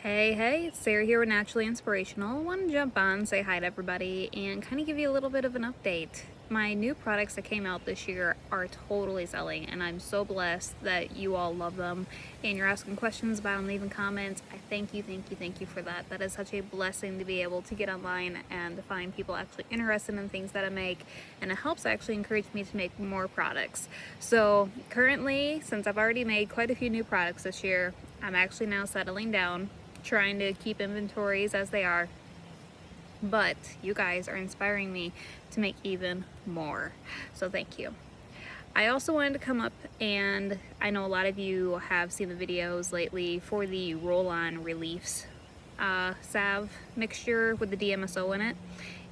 Hey, it's Sarah here with Naturally Inspirational. I want to jump on, say hi to everybody, and kind of give you a little bit of an update. My new products that came out this year are totally selling, and I'm so blessed that you all love them and you're asking questions about them, leaving comments. I thank you for that. That is such a blessing to be able to get online and to find people actually interested in things that I make, and it helps actually encourage me to make more products. So currently, since I've already made quite a few new products this year, I'm actually now settling down, trying to keep inventories as they are, but you guys are inspiring me to make even more, so thank you. I also wanted to come up, and I know a lot of you have seen the videos lately for the roll-on reliefs salve mixture with the DMSO in it,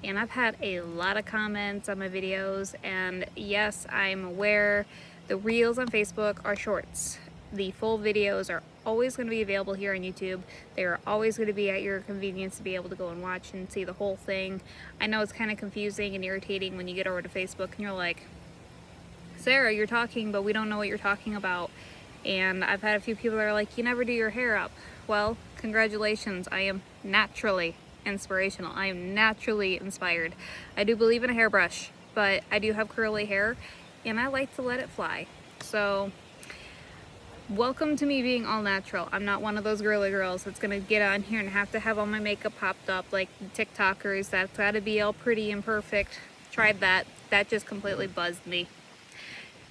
and I've had a lot of comments on my videos. And yes, I'm aware the reels on Facebook are shorts. The full videos are always going to be available here on YouTube. They're always going to be at your convenience to be able to go and watch and see the whole thing. I know it's kind of confusing and irritating when you get over to Facebook and you're like, Sarah, you're talking, but we don't know what you're talking about. And I've had a few people that are like, you never do your hair up. Well, congratulations, I am naturally inspirational. I am naturally inspired. I do believe in a hairbrush, but I do have curly hair and I like to let it fly. So welcome to me being all natural. I'm not one of those girly girls that's gonna get on here and have to have all my makeup popped up like the TikTokers. That's gotta be all pretty and perfect. Tried that. That just completely buzzed me.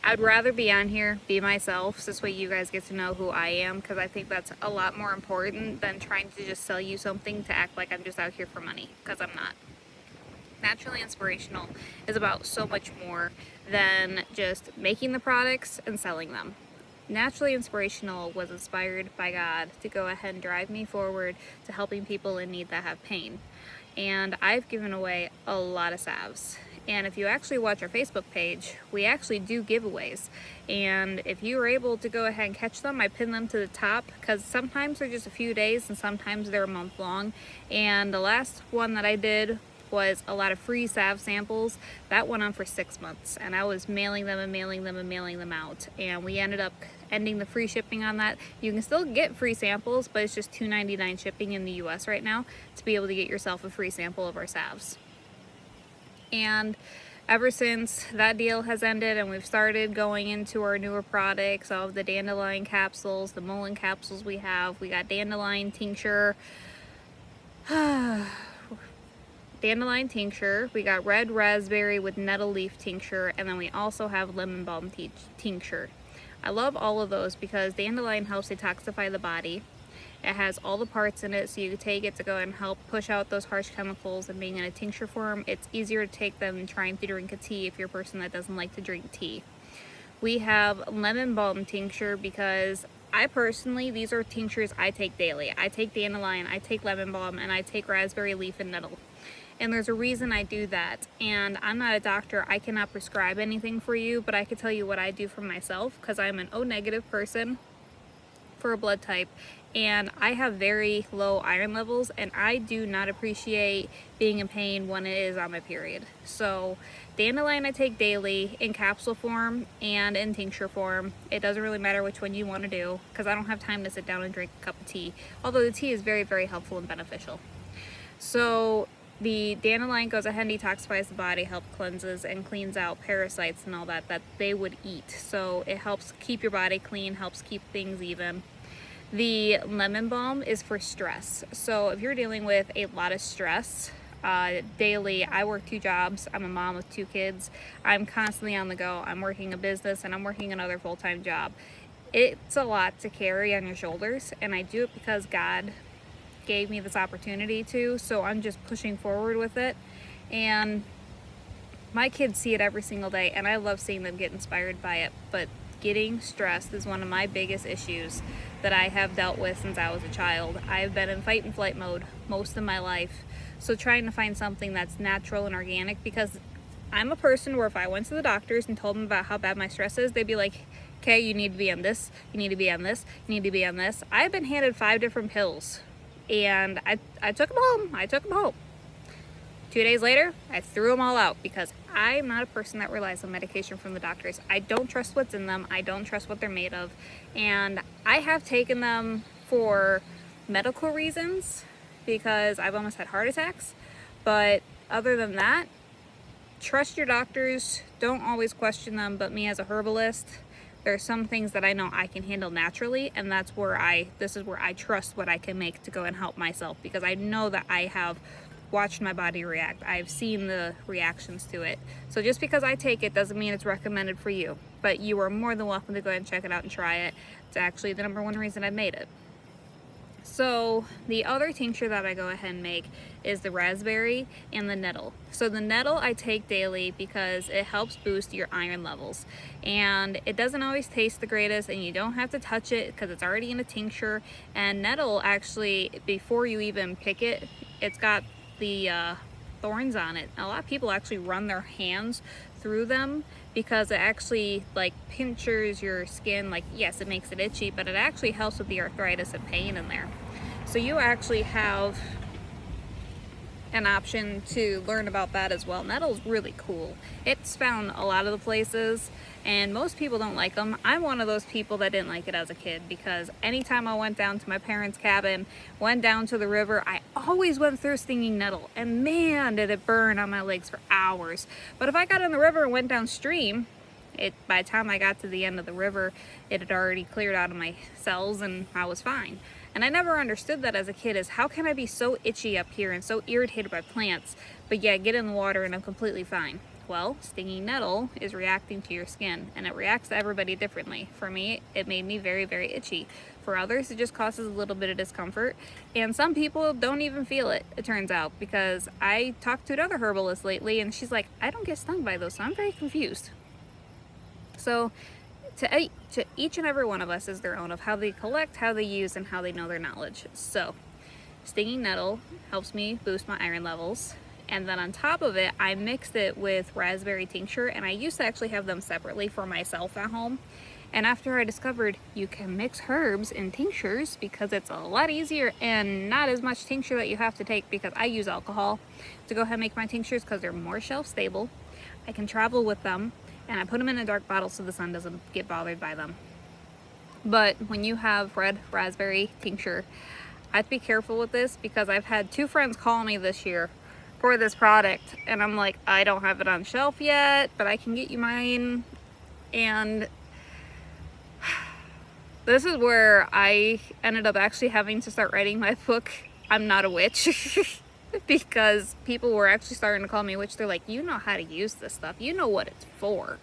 I'd rather be on here, be myself, so this way you guys get to know who I am, because I think that's a lot more important than trying to just sell you something to act like I'm just out here for money, because I'm not. Naturally Inspirational is about so much more than just making the products and selling them. Naturally Inspirational was inspired by God to go ahead and drive me forward to helping people in need that have pain. And I've given away a lot of salves. And if you actually watch our Facebook page, we actually do giveaways. And if you were able to go ahead and catch them, I pin them to the top, because sometimes they're just a few days and sometimes they're a month long. And the last one that I did was a lot of free salve samples. That went on for 6 months, and I was mailing them out. And we ended up ending the free shipping on that. You can still get free samples, but it's just $2.99 shipping in the US right now to be able to get yourself a free sample of our salves. And ever since that deal has ended and we've started going into our newer products, all of the dandelion capsules, the mullein capsules we got dandelion tincture, we got red raspberry with nettle leaf tincture, and then we also have lemon balm tincture. I love all of those because dandelion helps detoxify the body. It has all the parts in it, so you can take it to go and help push out those harsh chemicals. And being in a tincture form, it's easier to take them than trying to drink a tea if you're a person that doesn't like to drink tea. We have lemon balm tincture because I personally, these are tinctures I take daily. I take dandelion, I take lemon balm, and I take raspberry leaf and nettle. And there's a reason I do that. And I'm not a doctor, I cannot prescribe anything for you, but I can tell you what I do for myself, because I'm an O negative person for a blood type, and I have very low iron levels, and I do not appreciate being in pain when it is on my period. So dandelion I take daily in capsule form and in tincture form. It doesn't really matter which one you want to do, because I don't have time to sit down and drink a cup of tea, although the tea is very, very helpful and beneficial. So the dandelion goes ahead and detoxifies the body, helps cleanses and cleans out parasites and all that they would eat. So it helps keep your body clean, helps keep things even. The lemon balm is for stress. So if you're dealing with a lot of stress daily, I work 2 jobs. I'm a mom with 2 kids. I'm constantly on the go. I'm working a business and I'm working another full-time job. It's a lot to carry on your shoulders, and I do it because God gave me this opportunity to, so I'm just pushing forward with it. And my kids see it every single day, and I love seeing them get inspired by it. But getting stressed is one of my biggest issues that I have dealt with since I was a child. I've been in fight and flight mode most of my life, so trying to find something that's natural and organic, because I'm a person where if I went to the doctors and told them about how bad my stress is, they'd be like, okay, you need to be on this, you need to be on this, you need to be on this. I've been handed 5 different pills, and I took them home. 2 days later, I threw them all out because I'm not a person that relies on medication from the doctors. I don't trust what's in them. I don't trust what they're made of. And I have taken them for medical reasons because I've almost had heart attacks. But other than that, trust your doctors. Don't always question them. But me as a herbalist, there are some things that I know I can handle naturally, and this is where I trust what I can make to go and help myself, because I know that I have watched my body react. I've seen the reactions to it. So just because I take it doesn't mean it's recommended for you, but you are more than welcome to go ahead and check it out and try it. It's actually the #1 reason I made it. So the other tincture that I go ahead and make is the raspberry and the nettle. So the nettle I take daily because it helps boost your iron levels, and it doesn't always taste the greatest, and you don't have to touch it because it's already in a tincture. And nettle, actually, before you even pick it, it's got the thorns on it. A lot of people actually run their hands through them because it actually like pinchers your skin. Like, yes, it makes it itchy, but it actually helps with the arthritis and pain in there. So you actually have an option to learn about that as well. Nettle's really cool. It's found a lot of the places, and most people don't like them. I'm one of those people that didn't like it as a kid, because anytime I went down to my parents' cabin, went down to the river, I always went through stinging nettle, and man, did it burn on my legs for hours. But if I got in the river and went downstream, by the time I got to the end of the river, it had already cleared out of my cells and I was fine. And I never understood that as a kid, is how can I be so itchy up here and so irritated by plants, but yeah, get in the water and I'm completely fine? Well, stinging nettle is reacting to your skin, and it reacts to everybody differently. For me, it made me very, very itchy. For others, it just causes a little bit of discomfort, and some people don't even feel it, it turns out, because I talked to another herbalist lately and she's like, I don't get stung by those, so I'm very confused. So to each and every one of us is their own of how they collect, how they use, and how they know their knowledge. So stinging nettle helps me boost my iron levels, and then on top of it, I mixed it with raspberry tincture, and I used to actually have them separately for myself at home. And after I discovered you can mix herbs in tinctures, because it's a lot easier and not as much tincture that you have to take, because I use alcohol to go ahead and make my tinctures because they're more shelf stable. I can travel with them, and I put them in a dark bottle so the sun doesn't get bothered by them. But when you have red raspberry tincture, I have to be careful with this, because I've had 2 friends call me this year for this product, and I'm like, I don't have it on shelf yet, but I can get you mine. And this is where I ended up actually having to start writing my book, I'm Not a Witch. Because people were actually starting to call me a witch. They're like, you know how to use this stuff, you know what it's for.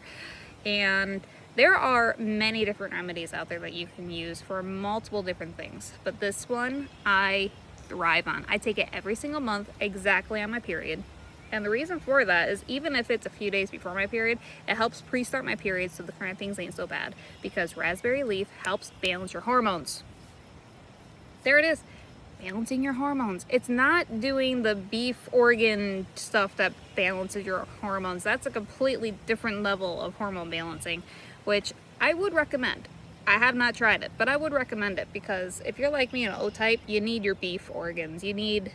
And there are many different remedies out there that you can use for multiple different things, but this one I thrive on. I take it every single month, exactly on my period. And the reason for that is, even if it's a few days before my period, it helps pre-start my period so the crampings ain't so bad, because raspberry leaf helps balance your hormones. There it is. Balancing your hormones. It's not doing the beef organ stuff that balances your hormones. That's a completely different level of hormone balancing, which I would recommend. I have not tried it, but I would recommend it, because if you're like me, an O type, you need your beef organs. You need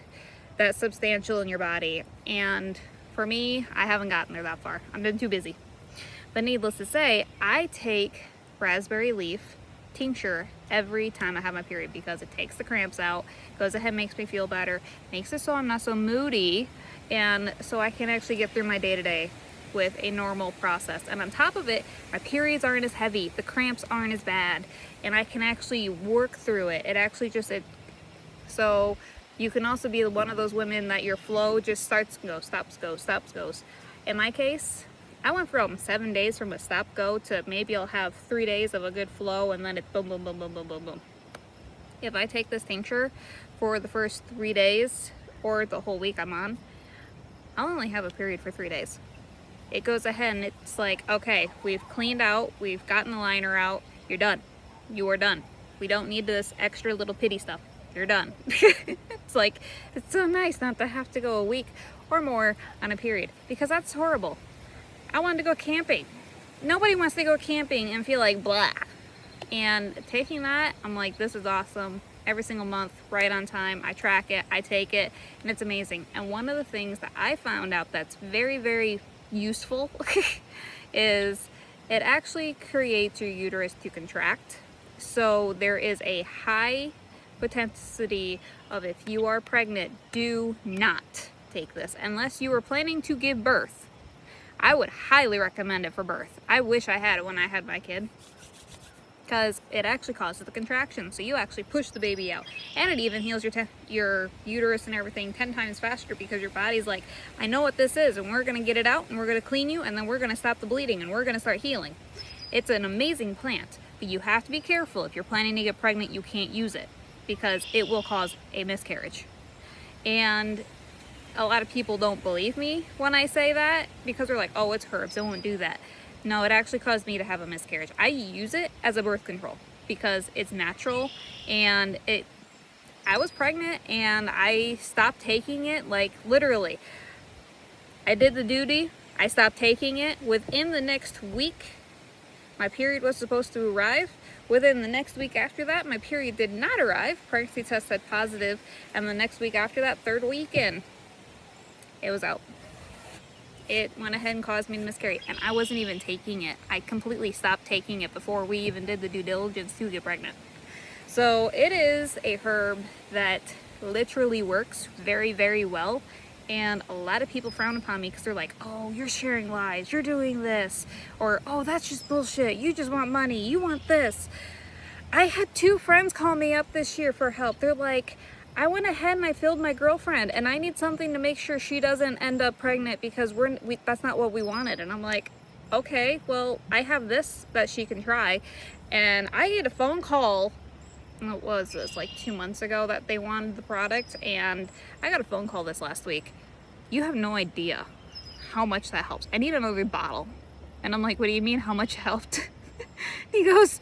that substantial in your body. And for me, I haven't gotten there that far. I've been too busy. But needless to say, I take raspberry leaf tincture every time I have my period, because it takes the cramps out, goes ahead and makes me feel better, makes it so I'm not so moody, and so I can actually get through my day-to-day with a normal process. And on top of it, my periods aren't as heavy, the cramps aren't as bad, and I can actually work through it. So you can also be one of those women that your flow just starts and goes, stops, goes, stops, goes. In my case, I went from 7 days from a stop go to maybe I'll have 3 days of a good flow, and then it's boom, boom, boom, boom, boom, boom, boom. If I take this tincture for the first 3 days or the whole week I'm on, I'll only have a period for 3 days. It goes ahead and it's like, okay, we've cleaned out, we've gotten the liner out, you're done. You are done. We don't need this extra little pity stuff. You're done. It's like, it's so nice not to have to go a week or more on a period, because that's horrible. I wanted to go camping. Nobody wants to go camping and feel like blah. And taking that, I'm like, this is awesome. Every single month, right on time. I track it, I take it, and it's amazing. And one of the things that I found out that's very, very useful is it actually creates your uterus to contract. So there is a high potentiality of if you are pregnant, do not take this unless you are planning to give birth. I would highly recommend it for birth. I wish I had it when I had my kid, because it actually causes the contraction, so you actually push the baby out, and it even heals your uterus and everything 10 times faster, because your body's like, I know what this is, and we're gonna get it out, and we're gonna clean you, and then we're gonna stop the bleeding, and we're gonna start healing. It's an amazing plant, but you have to be careful. If you're planning to get pregnant, you can't use it, because it will cause a miscarriage. And a lot of people don't believe me when I say that, because they're like, oh, it's herbs, it won't do that. No, it actually caused me to have a miscarriage. I use it as a birth control because it's natural, and I was pregnant and I stopped taking it, like literally. I did the duty, I stopped taking it. Within the next week, my period was supposed to arrive. Within the next week after that, my period did not arrive. Pregnancy test said positive, and the next week after that, third week in, it was out. It went ahead and caused me to miscarry, and I wasn't even taking it. I completely stopped taking it before we even did the due diligence to get pregnant. So it is a herb that literally works very, very well, and a lot of people frown upon me because they're like, oh, you're sharing lies, you're doing this, or oh, that's just bullshit, you just want money, you want this. I had 2 friends call me up this year for help. They're like, I went ahead and I filled my girlfriend, and I need something to make sure she doesn't end up pregnant, because that's not what we wanted. And I'm like, okay, well, I have this that she can try. And I get a phone call, what was this, like 2 months ago, that they wanted the product, and I got a phone call this last week. You have no idea how much that helps. I need another bottle. And I'm like, what do you mean, how much helped? He goes,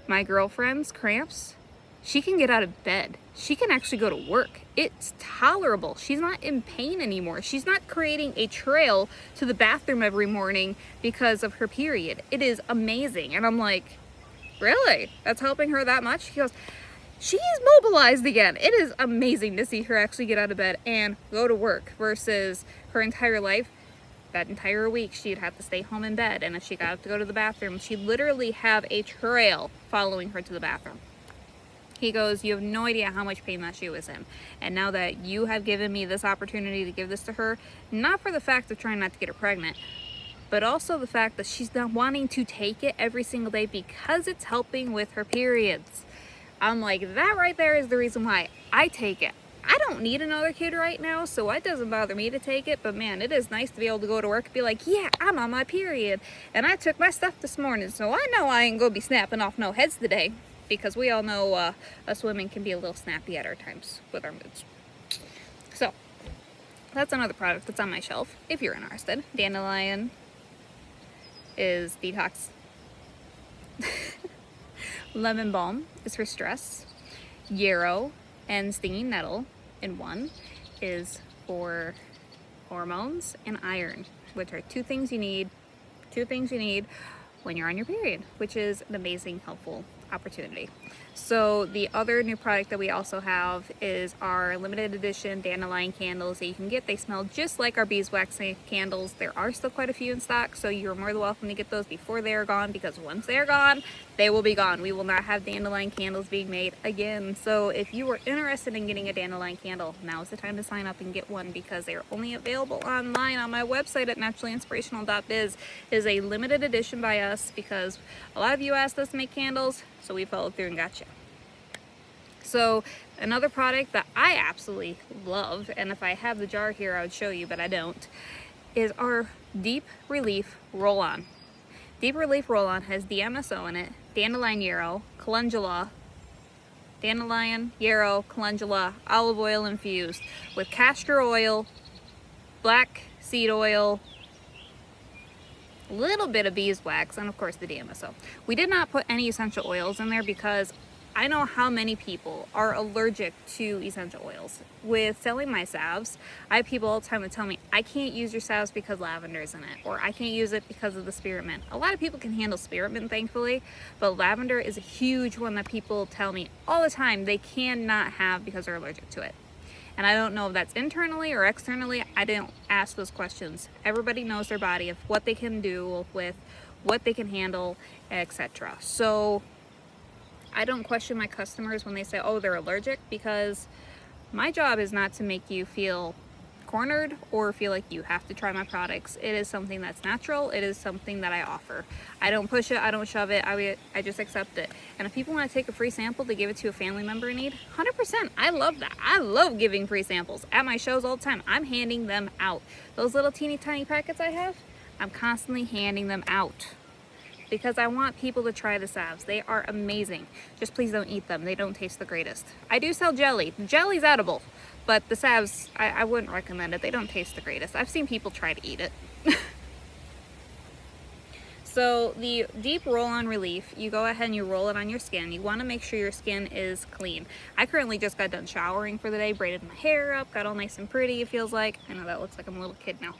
my girlfriend's cramps, she can get out of bed. She can actually go to work. It's tolerable. She's not in pain anymore. She's not creating a trail to the bathroom every morning because of her period. It is amazing. And I'm like, really? That's helping her that much? He goes, she is mobilized again. It is amazing to see her actually get out of bed and go to work, versus her entire life, that entire week, she'd have to stay home in bed. And if she got up to go to the bathroom, she'd literally have a trail following her to the bathroom. He goes, you have no idea how much pain that she was in. And now that you have given me this opportunity to give this to her, not for the fact of trying not to get her pregnant, but also the fact that she's not wanting to take it every single day because it's helping with her periods. I'm like, that right there is the reason why I take it. I don't need another kid right now, so it doesn't bother me to take it. But man, it is nice to be able to go to work and be like, yeah, I'm on my period. And I took my stuff this morning, so I know I ain't gonna be snapping off no heads today. Because we all know us women can be a little snappy at our times with our moods. So that's another product that's on my shelf if you're interested. Dandelion is detox. Lemon balm is for stress. Yarrow and stinging nettle in one is for hormones and iron, which are two things you need when you're on your period, which is an amazing, helpful opportunity. So the other new product that we also have is our limited edition dandelion candles that you can get. They smell just like our beeswax candles. There are still quite a few in stock, so you're more than welcome to get those before they are gone, because once they're gone, they will be gone. We will not have dandelion candles being made again. So if you are interested in getting a dandelion candle, now is the time to sign up and get one, because they are only available online on my website at naturallyinspirational.biz. It is a limited edition by us because a lot of you asked us to make candles, so we followed through and got you. So another product that I absolutely love, and if I have the jar here I would show you, but I don't, is our Deep Relief Roll-On. Deep Relief Roll-On has DMSO in it, dandelion yarrow, calendula, olive oil infused with castor oil, black seed oil, a little bit of beeswax, and of course the DMSO. We did not put any essential oils in there because I know how many people are allergic to essential oils. With selling my salves, I have people all the time that tell me, I can't use your salves because lavender is in it, or I can't use it because of the spearmint. A lot of people can handle spearmint, thankfully, but lavender is a huge one that people tell me all the time they cannot have because they're allergic to it. And I don't know if that's internally or externally. I didn't ask those questions. Everybody knows their body, of what they can do with, what they can handle, etc. So I don't question my customers when they say, oh, they're allergic, because my job is not to make you feel cornered or feel like you have to try my products. It is something that's natural. It is something that I offer. I don't push it. I don't shove it. I just accept it. And if people want to take a free sample to give it to a family member in need, 100%. I love that. I love giving free samples. At my shows all the time, I'm handing them out. Those little teeny tiny packets I have, I'm constantly handing them out, because I want people to try the salves. They are amazing. Just please don't eat them. They don't taste the greatest. I do sell jelly. Jelly's edible, but the salves, I wouldn't recommend it. They don't taste the greatest. I've seen people try to eat it. So the deep roll-on relief, you go ahead and you roll it on your skin. You want to make sure your skin is clean. I currently just got done showering for the day, braided my hair up, got all nice and pretty, it feels like. I know that looks like I'm a little kid now.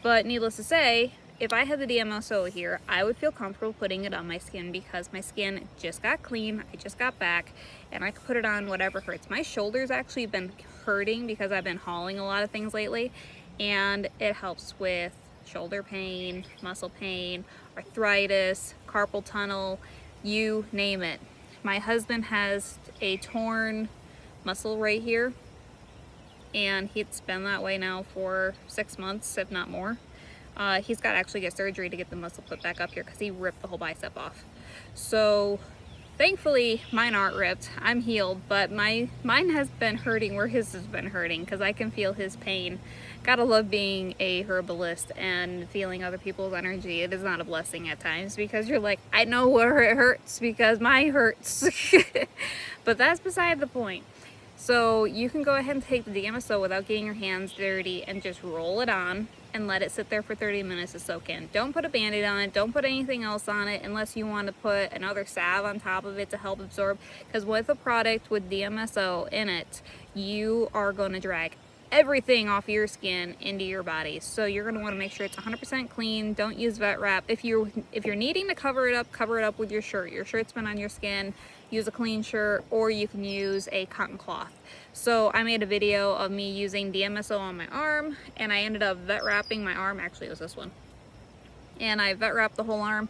But needless to say, if I had the DMSO here, I would feel comfortable putting it on my skin, because my skin just got clean. I just got back, and I could put it on whatever hurts. My shoulders actually been hurting because I've been hauling a lot of things lately, and it helps with shoulder pain, muscle pain, arthritis, carpal tunnel, you name it. My husband has a torn muscle right here, and it's been that way now for 6 months, if not more. He's got to actually get surgery to get the muscle put back up here, because he ripped the whole bicep off. So thankfully mine aren't ripped. I'm healed, but mine has been hurting where his has been hurting, because I can feel his pain. Gotta love being a herbalist and feeling other people's energy. It is not a blessing at times, because you're like, I know where it hurts because mine hurts. But that's beside the point. So you can go ahead and take the DMSO without getting your hands dirty and just roll it on and let it sit there for 30 minutes to soak in. Don't put a band-aid on it. Don't put anything else on it unless you want to put another salve on top of it to help absorb. Because with a product with DMSO in it, you are going to drag everything off your skin into your body. So you're going to want to make sure it's 100% clean. Don't use vet wrap. If you're needing to cover it up with your shirt. Your shirt's been on your skin. Use a clean shirt, or you can use a cotton cloth. So I made a video of me using DMSO on my arm, and I ended up vet wrapping my arm. Actually, it was this one. And I vet wrapped the whole arm.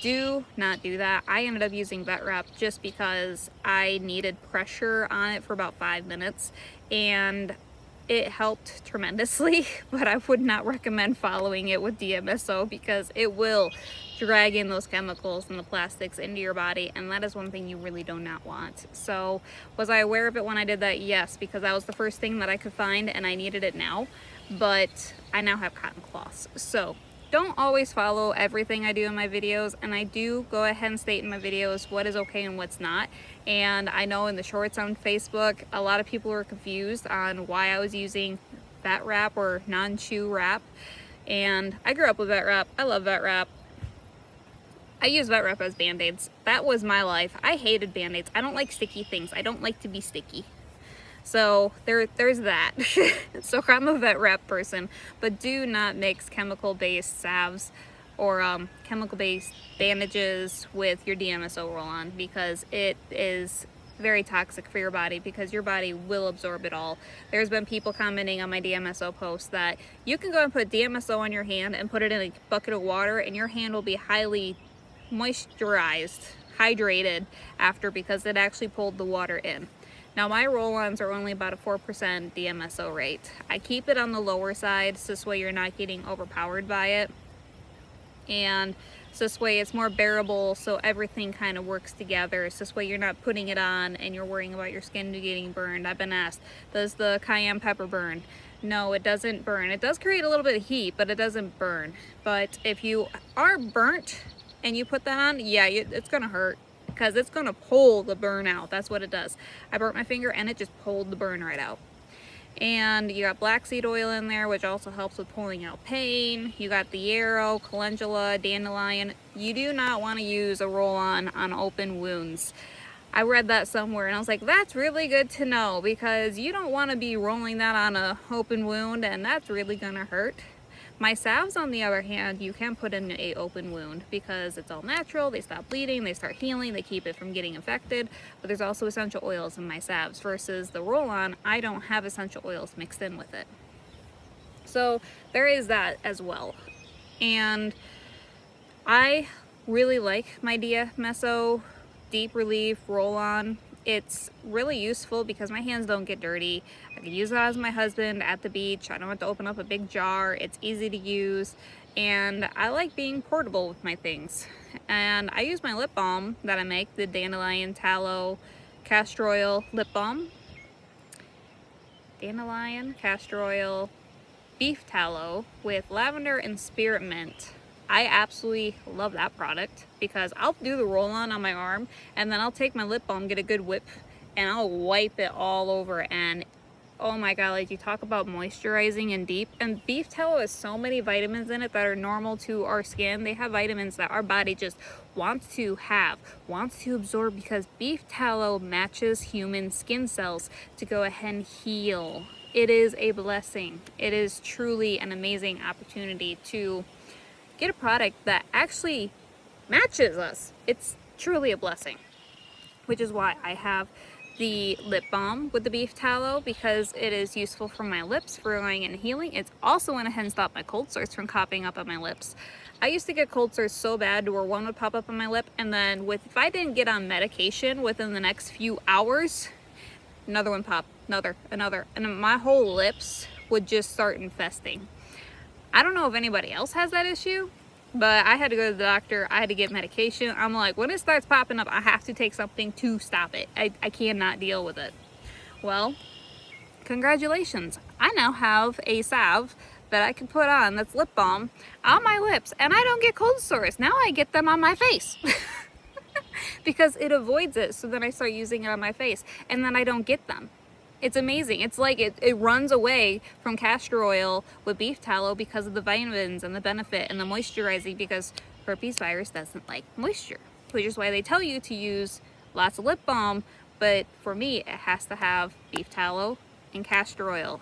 Do not do that. I ended up using vet wrap just because I needed pressure on it for about 5 minutes, and it helped tremendously, but I would not recommend following it with DMSO, because it will drag in those chemicals and the plastics into your body, and that is one thing you really do not want. So was I aware of it when I did that? Yes, because that was the first thing that I could find, and I needed it now. But I now have cotton cloths. So don't always follow everything I do in my videos, and I do go ahead and state in my videos what is okay and what's not. And I know in the shorts on Facebook, a lot of people were confused on why I was using vet wrap or non-chew wrap. And I grew up with vet wrap. I love vet wrap. I use vet wrap as band-aids. That was my life. I hated band-aids. I don't like sticky things. I don't like to be sticky. So there's that. So I'm a vet wrap person, but do not mix chemical-based salves or chemical-based bandages with your DMSO roll-on, because it is very toxic for your body, because your body will absorb it all. There's been people commenting on my DMSO post that you can go and put DMSO on your hand and put it in a bucket of water, and your hand will be highly moisturized, hydrated after, because it actually pulled the water in. Now my roll-ons are only about a 4% DMSO rate. I keep it on the lower side so this way you're not getting overpowered by it, and so this way it's more bearable, so everything kind of works together. So this way you're not putting it on and you're worrying about your skin getting burned. I've been asked, does the cayenne pepper burn? No, it doesn't burn. It does create a little bit of heat, but it doesn't burn. But if you are burnt and you put that on, yeah, it's gonna hurt, because it's gonna pull the burn out. That's what it does. I burnt my finger and it just pulled the burn right out. And you got black seed oil in there, which also helps with pulling out pain. You got the yarrow, calendula, dandelion. You do not want to use a roll-on on open wounds. I read that somewhere and I was like, that's really good to know, because you don't want to be rolling that on a open wound, and that's really gonna hurt. My salves, on the other hand, you can put in a open wound because it's all natural. They stop bleeding, they start healing, they keep it from getting infected. But there's also essential oils in my salves, versus the roll-on, I don't have essential oils mixed in with it. So there is that as well. And I really like my DMSO Deep Relief Roll-On. It's really useful because my hands don't get dirty. I can use it as my husband at the beach. I don't have to open up a big jar. It's easy to use, and I like being portable with my things. And I use my lip balm that I make, the Dandelion Tallow Castor Oil Lip Balm. Dandelion, castor oil, beef tallow with lavender and spearmint. I absolutely love that product because I'll do the roll-on on my arm, and then I'll take my lip balm, get a good whip, and I'll wipe it all over. And oh my god, like, you talk about moisturizing and deep, and beef tallow has so many vitamins in it that are normal to our skin. They have vitamins that our body just wants to absorb, because beef tallow matches human skin cells to go ahead and heal. It is a blessing. It is truly an amazing opportunity to get a product that actually matches us. It's truly a blessing, which is why I have the lip balm with the beef tallow, because it is useful for my lips, for going and healing. It's also went ahead and stopped my cold sores from popping up on my lips. I used to get cold sores so bad to where one would pop up on my lip, and then if I didn't get on medication within the next few hours, another one popped, another, and my whole lips would just start infesting. I don't know if anybody else has that issue, but I had to go to the doctor. I had to get medication. I'm like, when it starts popping up, I have to take something to stop it. I cannot deal with it. Well, congratulations. I now have a salve that I can put on that's lip balm on my lips, and I don't get cold sores. Now I get them on my face because it avoids it. So then I start using it on my face, and then I don't get them. It's amazing. It's like it runs away from castor oil with beef tallow because of the vitamins and the benefit and the moisturizing, because herpes virus doesn't like moisture, which is why they tell you to use lots of lip balm. But for me, it has to have beef tallow and castor oil.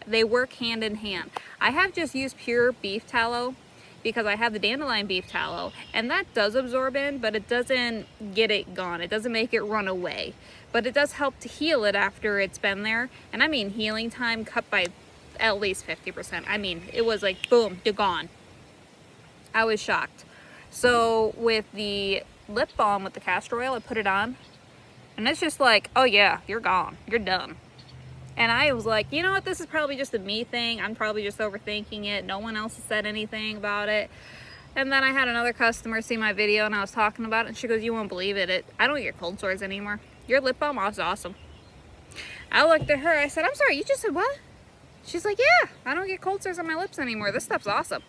They work hand in hand. I have just used pure beef tallow because I have the dandelion beef tallow, and that does absorb in, but it doesn't get it gone. It doesn't make it run away, but it does help to heal it after it's been there. And I mean, healing time cut by at least 50%. I mean, it was like, boom, you're gone. I was shocked. So with the lip balm with the castor oil, I put it on, and it's just like, oh yeah, you're gone. You're done. And I was like, you know what, this is probably just a me thing. I'm probably just overthinking it. No one else has said anything about it. And then I had another customer see my video, and I was talking about it, and she goes, you won't believe it. I don't get cold sores anymore. Your lip balm was awesome. I looked at her. I said, I'm sorry, you just said what? She's like, yeah, I don't get cold sores on my lips anymore. This stuff's awesome.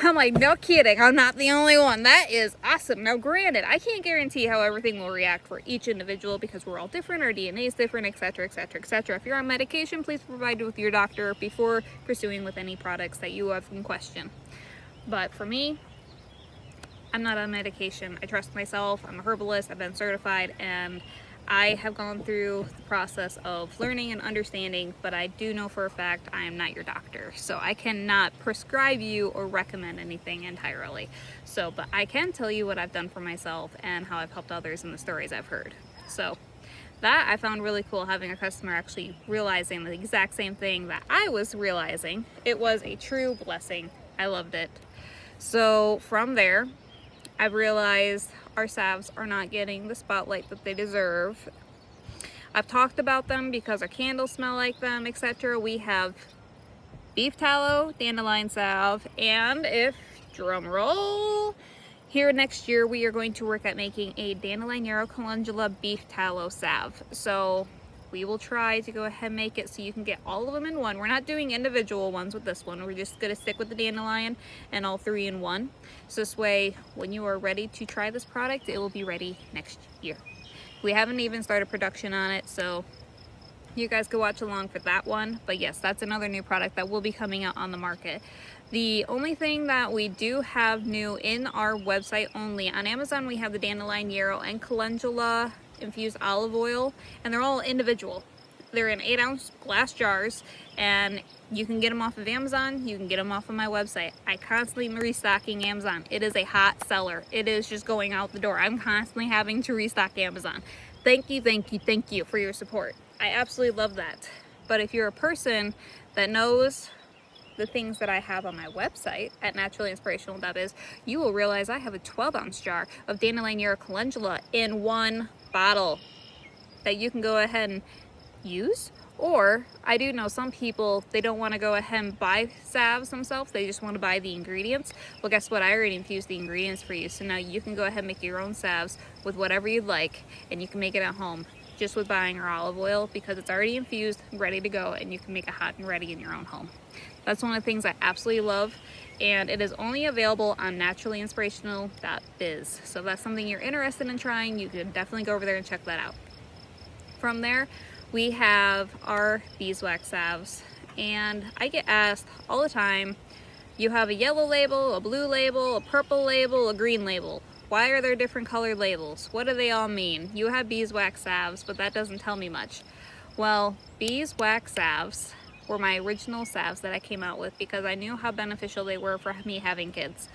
I'm like, no kidding, I'm not the only one. That is awesome. Now granted, I can't guarantee how everything will react for each individual because we're all different, our DNA is different, etc, etc, etc. If you're on medication, please provide it with your doctor before pursuing with any products that you have in question. But for me, I'm not on medication. I trust myself. I'm a herbalist. I've been certified, and I have gone through the process of learning and understanding, but I do know for a fact I am not your doctor. So I cannot prescribe you or recommend anything entirely. So, but I can tell you what I've done for myself and how I've helped others in the stories I've heard. So that I found really cool, having a customer actually realizing the exact same thing that I was realizing. It was a true blessing. I loved it. So from there, I've realized our salves are not getting the spotlight that they deserve. I've talked about them because our candles smell like them, etc. We have beef tallow, dandelion salve, and if, drum roll, here next year we are going to work at making a dandelion yarrow calendula beef tallow salve. So we will try to go ahead and make it so you can get all of them in one. We're not doing individual ones with this one. We're just going to stick with the dandelion and all three in one. So this way, when you are ready to try this product, it will be ready next year. We haven't even started production on it, so you guys can watch along for that one. But yes, that's another new product that will be coming out on the market. The only thing that we do have new in our website only, on Amazon we have the dandelion yarrow and calendula infused olive oil, and they're all individual. They're in 8-ounce glass jars, and you can get them off of Amazon. You can get them off of my website. I constantly am restocking Amazon. It is a hot seller. It is just going out the door. I'm constantly having to restock Amazon. Thank you, thank you, thank you for your support. I absolutely love that. But if you're a person that knows the things that I have on my website at naturalinspirational.biz, you will realize I have a 12-ounce jar of dandelion yarrow calendula in one bottle that you can go ahead and use. Or I do know some people, they don't want to go ahead and buy salves themselves, they just want to buy the ingredients. Well, guess what? I already infused the ingredients for you, so now you can go ahead and make your own salves with whatever you'd like, and you can make it at home just with buying our olive oil, because it's already infused, ready to go, and you can make it hot and ready in your own home. That's one of the things I absolutely love, and it is only available on naturallyinspirational.biz. So if that's something you're interested in trying, you can definitely go over there and check that out. From there, we have our beeswax salves, and I get asked all the time, you have a yellow label, a blue label, a purple label, a green label. Why are there different colored labels? What do they all mean? You have beeswax salves, but that doesn't tell me much. Well, beeswax salves were my original salves that I came out with because I knew how beneficial they were for me having kids.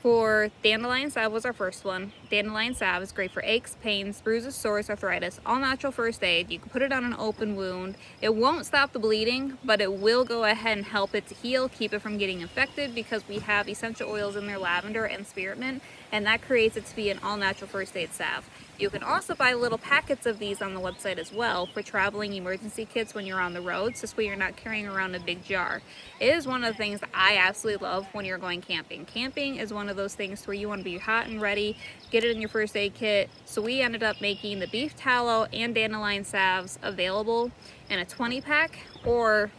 For dandelion salve was our first one. Dandelion salve is great for aches, pains, bruises, sores, arthritis, all natural first aid. You can put it on an open wound. It won't stop the bleeding, but it will go ahead and help it to heal, keep it from getting infected, because we have essential oils in there, lavender and spearmint, and that creates it to be an all natural first aid salve. You can also buy little packets of these on the website as well for traveling emergency kits when you're on the road, so this way you're not carrying around a big jar. It is one of the things that I absolutely love when you're going camping. Camping is one of those things where you want to be hot and ready, get it in your first aid kit. So we ended up making the beef tallow and dandelion salves available in a 20 pack, or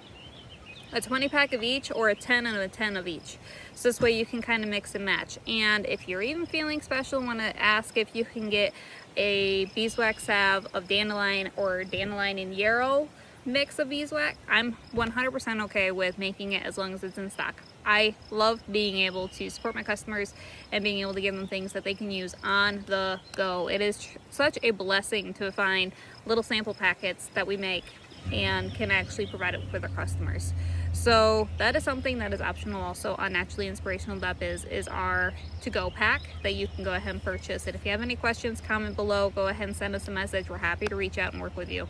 a 20 pack of each, or a 10 and a 10 of each. So this way you can kind of mix and match. And if you're even feeling special, want to ask if you can get a beeswax salve of dandelion or dandelion and yarrow mix of beeswax, I'm 100% okay with making it as long as it's in stock. I love being able to support my customers and being able to give them things that they can use on the go. It is such a blessing to find little sample packets that we make and can actually provide it for their customers. So that is something that is optional also on naturallyinspirational.biz, is our to-go pack that you can go ahead and purchase. And if you have any questions, comment below, go ahead and send us a message. We're happy to reach out and work with you.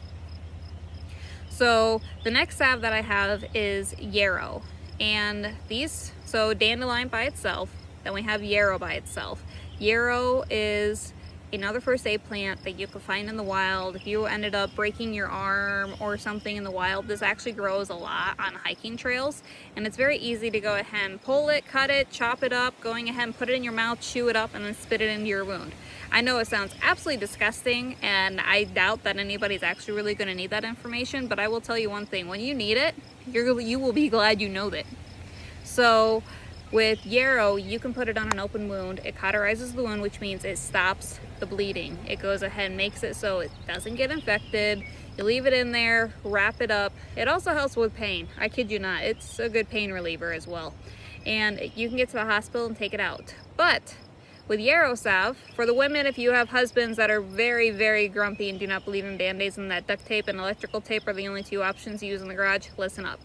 So the next salve that I have is yarrow, and these, so dandelion by itself, then we have yarrow by itself. Yarrow is another first aid plant that you can find in the wild. If you ended up breaking your arm or something in the wild, this actually grows a lot on hiking trails, and it's very easy to go ahead and pull it, cut it, chop it up, going ahead and put it in your mouth, chew it up, and then spit it into your wound. I know it sounds absolutely disgusting, and I doubt that anybody's actually really going to need that information, but I will tell you one thing: when you need it, you will be glad you know that. So with yarrow, you can put it on an open wound. It cauterizes the wound, which means it stops the bleeding. It goes ahead and makes it so it doesn't get infected. You leave it in there, wrap it up. It also helps with pain. I kid you not, it's a good pain reliever as well. And you can get to the hospital and take it out. But with yarrow salve, for the women, if you have husbands that are very, very grumpy and do not believe in band-aids and that duct tape and electrical tape are the only two options you use in the garage, listen up.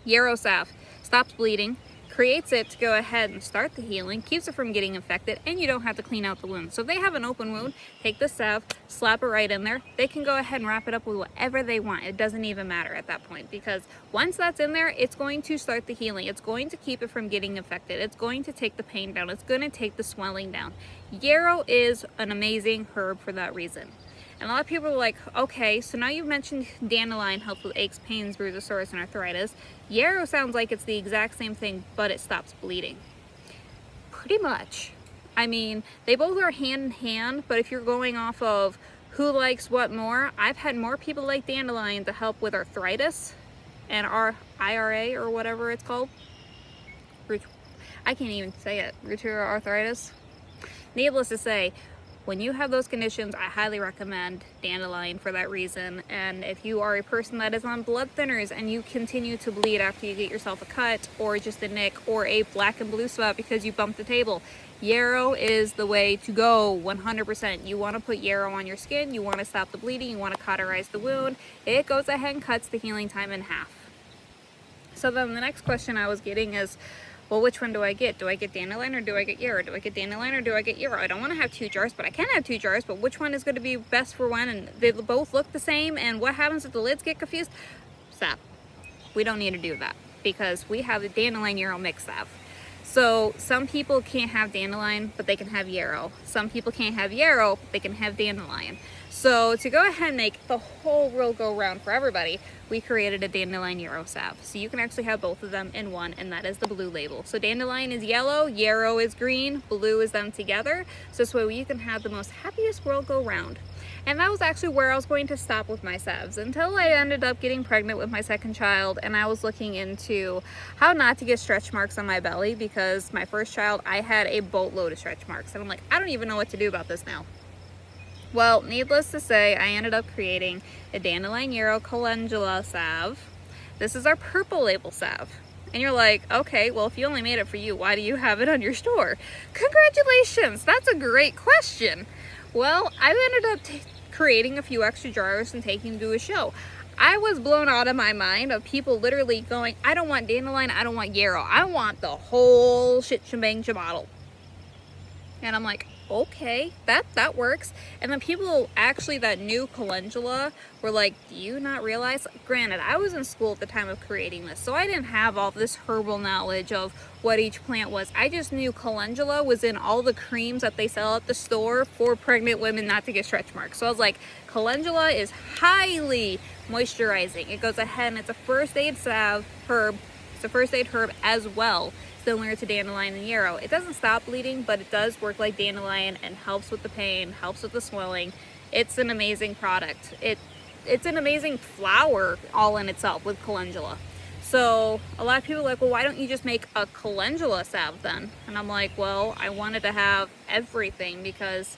Yarrow salve stops bleeding, creates it to go ahead and start the healing, keeps it from getting infected, and you don't have to clean out the wound. So if they have an open wound, take the salve, slap it right in there. They can go ahead and wrap it up with whatever they want. It doesn't even matter at that point, because once that's in there, it's going to start the healing. It's going to keep it from getting infected. It's going to take the pain down. It's going to take the swelling down. Yarrow is an amazing herb for that reason. And a lot of people are like, okay, so now you've mentioned dandelion helps with aches, pains, bruises, sores, and arthritis. Yarrow sounds like it's the exact same thing, but it stops bleeding. Pretty much. I mean, they both are hand in hand, but if you're going off of who likes what more, I've had more people like dandelion to help with arthritis and our IRA or whatever it's called. I can't even say it. Rheumatoid arthritis. Needless to say, when you have those conditions, I highly recommend dandelion for that reason. And if you are a person that is on blood thinners and you continue to bleed after you get yourself a cut or just a nick or a black and blue spot because you bumped the table, yarrow is the way to go 100%. You want to put yarrow on your skin, you want to stop the bleeding, you want to cauterize the wound. It goes ahead and cuts the healing time in half. So then the next question I was getting is, well, which one do I get? Do I get dandelion or do I get yarrow? Do I get dandelion or do I get yarrow? I don't want to have two jars, but I can have two jars, but which one is going to be best for when? And they both look the same, and what happens if the lids get confused? Stop. We don't need to do that. because we have the dandelion yarrow mix salve. So some people can't have dandelion, but they can have yarrow. Some people can't have yarrow, but they can have dandelion. So to go ahead and make the whole world go round for everybody, we created a dandelion yarrow salve. So you can actually have both of them in one, and that is the blue label. So dandelion is yellow, yarrow is green, blue is them together. So this way you can have the most happiest world go round. And that was actually where I was going to stop with my salves until I ended up getting pregnant with my second child, and I was looking into how not to get stretch marks on my belly, because my first child, I had a boatload of stretch marks, and I'm like, I don't even know what to do about this now. Well, needless to say, I ended up creating a dandelion yarrow calendula salve. This is our purple label salve. And you're like, okay, well, if you only made it for you, why do you have it on your store? Congratulations, that's a great question. Well, I ended up creating a few extra jars and taking them to a show. I was blown out of my mind of people literally going, I don't want dandelion, I don't want yarrow, I want the whole shit shebang shaboddle. And I'm like, okay, that works. And then people actually that knew calendula were like, do you not realize? Granted, I was in school at the time of creating this, so I didn't have all this herbal knowledge of what each plant was. I just knew calendula was in all the creams that they sell at the store for pregnant women not to get stretch marks. So I was like, calendula is highly moisturizing. It goes ahead and it's a first aid salve herb. It's a first aid herb as well, similar to dandelion and yarrow. It doesn't stop bleeding, but it does work like dandelion and helps with the pain, helps with the swelling. It's an amazing product. It's an amazing flower all in itself with calendula. So a lot of people are like, well, why don't you just make a calendula salve then? And I'm like, well, I wanted to have everything because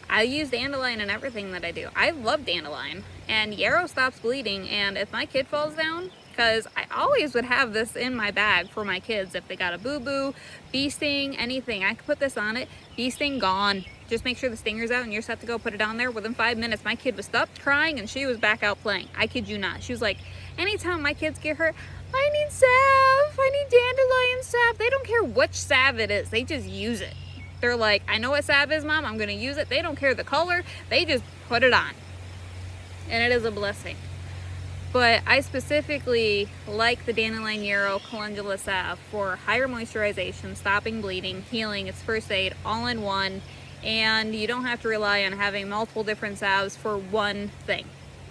I use dandelion in everything that I do. I love dandelion, and yarrow stops bleeding, and if my kid falls down, because I always would have this in my bag for my kids. If they got a boo-boo, bee sting, anything, I could put this on it. Bee sting gone. Just make sure the stinger's out and you're set to go. Put it on there. Within 5 minutes, my kid was stopped crying and she was back out playing. I kid you not. She was like, anytime my kids get hurt, I need salve. I need dandelion salve. They don't care which salve it is. They just use it. They're like, I know what salve is, Mom. I'm going to use it. They don't care the color. They just put it on. And it is a blessing. But I specifically like the dandelion yarrow calendula salve for higher moisturization, stopping bleeding, healing. It's first aid all in one, and you don't have to rely on having multiple different salves for one thing.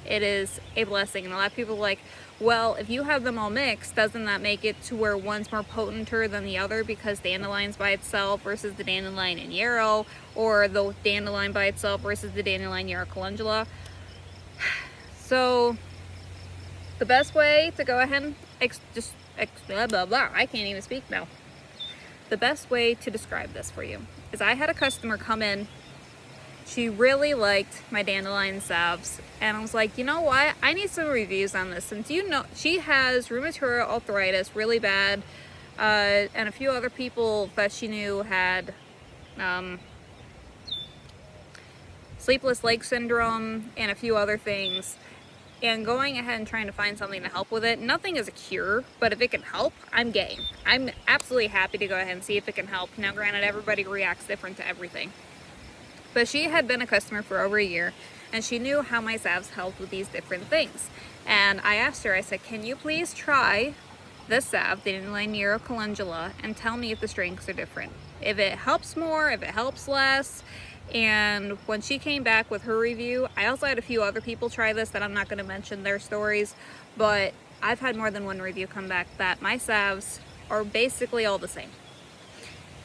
It is a blessing. And a lot of people are like, well, if you have them all mixed, doesn't that make it to where one's more potenter than the other because dandelion's by itself versus the dandelion and yarrow, or the dandelion by itself versus the dandelion yarrow calendula? So the best way to go ahead and I can't even speak now. The best way to describe this for you is I had a customer come in. She really liked my dandelion salves, and I was like, you know what? I need some reviews on this. Since you know she has rheumatoid arthritis really bad, and a few other people that she knew had sleepless leg syndrome and a few other things. And going ahead and trying to find something to help with it. Nothing is a cure, but if it can help, I'm game. I'm absolutely happy to go ahead and see if it can help. Now, granted, everybody reacts different to everything. But she had been a customer for over a year, and she knew how my salves helped with these different things. And I asked her, I said, can you please try this salve, the dandelion yarrow calendula, and tell me if the strengths are different. If it helps more, if it helps less. And when she came back with her review, I also had a few other people try this that I'm not going to mention their stories, but I've had more than one review come back that my salves are basically all the same.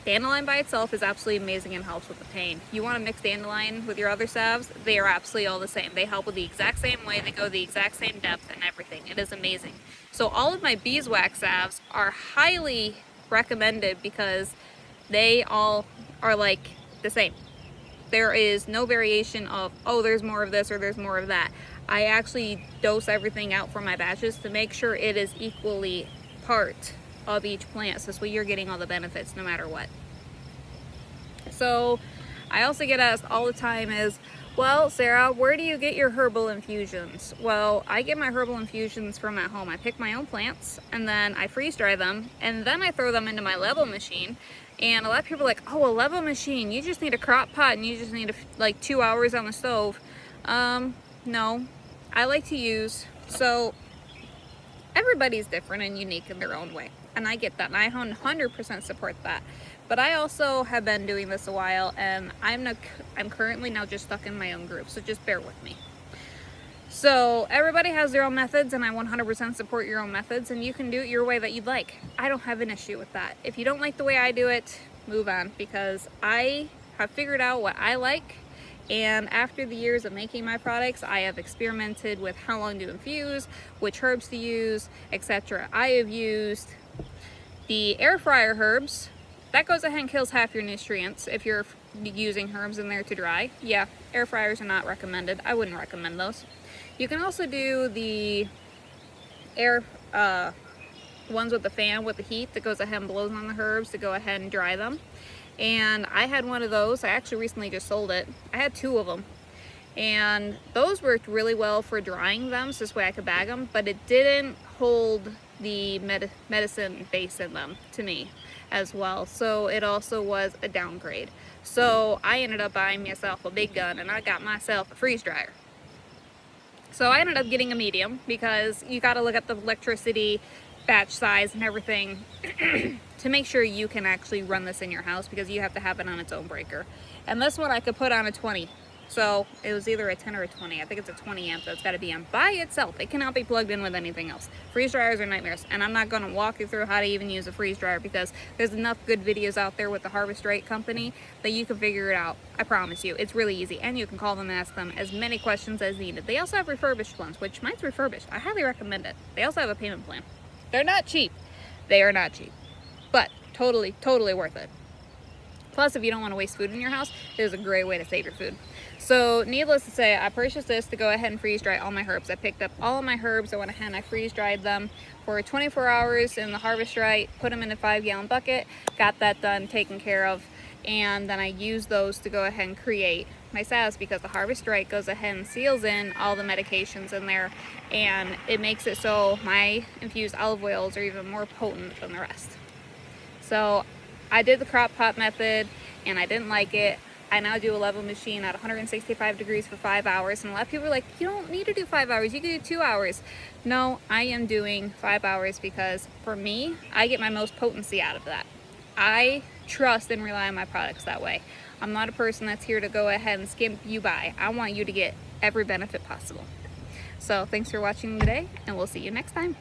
Dandelion by itself is absolutely amazing and helps with the pain. You want to mix dandelion with your other salves, they are absolutely all the same. They help with the exact same way, they go the exact same depth and everything. It is amazing. So all of my beeswax salves are highly recommended because they all are like the same. There is no variation of, oh, there's more of this or there's more of that. I actually dose everything out for my batches to make sure it is equally part of each plant, so this way you're getting all the benefits no matter what. So I also get asked all the time is, well, Sarah, where do you get your herbal infusions? Well, I get my herbal infusions from at home. I pick my own plants and then I freeze dry them and then I throw them into my level machine. And a lot of people are like, oh, a level machine, you just need a crock pot and you just need like 2 hours on the stove. No, I like to use, so everybody's different and unique in their own way. And I get that, and I 100% support that. But I also have been doing this a while, and I'm currently now just stuck in my own group, so just bear with me. So everybody has their own methods, and I 100% support your own methods, and you can do it your way that you'd like. I don't have an issue with that. If you don't like the way I do it, move on, because I have figured out what I like. And after the years of making my products, I have experimented with how long to infuse, which herbs to use, etc. I have used the air fryer herbs. That goes ahead and kills half your nutrients if you're using herbs in there to dry. Yeah, air fryers are not recommended. I wouldn't recommend those. You can also do the air ones with the fan with the heat that goes ahead and blows on the herbs to go ahead and dry them. And I had one of those. I actually recently just sold it. I had 2 of them, and those worked really well for drying them, so this way I could bag them, but it didn't hold the medicine base in them to me as well, so it also was a downgrade. So I ended up buying myself a big gun, and I got myself a freeze dryer. So I ended up getting a medium, because you got to look at the electricity, batch size, and everything to make sure you can actually run this in your house, because you have to have it on its own breaker. And this one I could put on a 20. So it was either a 10 or a 20. I think it's a 20 amp that's got to be on by itself. It cannot be plugged in with anything else. Freeze dryers are nightmares, and I'm not going to walk you through how to even use a freeze dryer, because there's enough good videos out there with the Harvest Right company that you can figure it out. I promise you, it's really easy, and you can call them and ask them as many questions as needed. They also have refurbished ones, which mine's refurbished. I highly recommend it. They also have a payment plan. They're not cheap. They are not cheap, but totally worth it. Plus, if you don't want to waste food in your house, it is a great way to save your food. So needless to say, I purchased this to go ahead and freeze dry all my herbs. I picked up all of my herbs. I went ahead and I freeze dried them for 24 hours in the Harvest Right, put them in a 5-gallon bucket, got that done, taken care of, and then I used those to go ahead and create my salves, because the Harvest Right goes ahead and seals in all the medications in there, and it makes it so my infused olive oils are even more potent than the rest. So I did the crock pot method, and I didn't like it. I now do a level machine at 165 degrees for 5 hours, and a lot of people are like, you don't need to do 5 hours, you can do 2 hours. No, I am doing 5 hours, because for me, I get my most potency out of that. I trust and rely on my products that way. I'm not a person that's here to go ahead and skimp you by. I want you to get every benefit possible. So thanks for watching today, and we'll see you next time.